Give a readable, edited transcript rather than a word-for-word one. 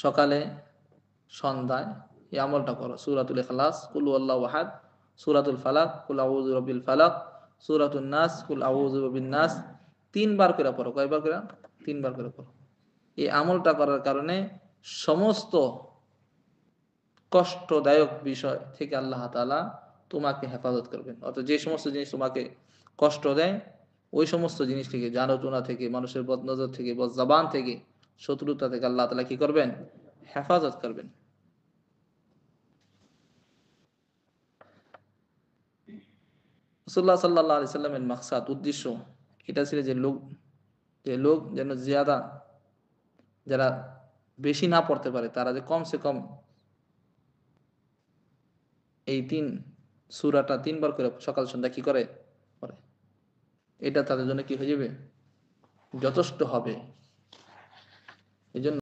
সকালে সন্ধ্যায় এই আমলটা করো। সূরাতুল ইখলাস, কুল হুয়াল্লাহু আহাদ, সূরাতুল ফালাক, কুল আউযু বিরাব্বিল ফালাক, সূরাতুন নাস, কুল আউযু বিরাব্বিন নাস, ৩ বার করে পড়ো। কয়বার করে? ৩ বার করে পড়ো। এই আমলটা করার কারণে সমস্ত কষ্টদায়ক বিষয় থেকে আল্লাহ তাআলা তোমাকে হেফাজত করবেন। অর্থাৎ যে সমস্ত জিনিস তোমাকে কষ্ট দেয়, ওই সমস্ত জিনিস থেকে, জানাতুনা থেকে, মানুষের বদনজর থেকে, বদজবান থেকে, শত্রুতা থেকে আল্লাহ তাআলা কি করবেন? হেফাজত করবেন। রাসূলুল্লাহ সাল্লাল্লাহু আলাইহি সাল্লামের মাকসাদ, উদ্দেশ্য এটা ছিল যে লোক যেন জিয়াদা, যারা বেশি না পড়তে পারে তারা যে কমসে কম এই ৩ সূরাটা ৩ বার করে সকাল সন্ধ্যা কি করে? পড়ে। এটা তাদের জন্য কি হয়ে যাবে? যথেষ্ট হবে। এজন্য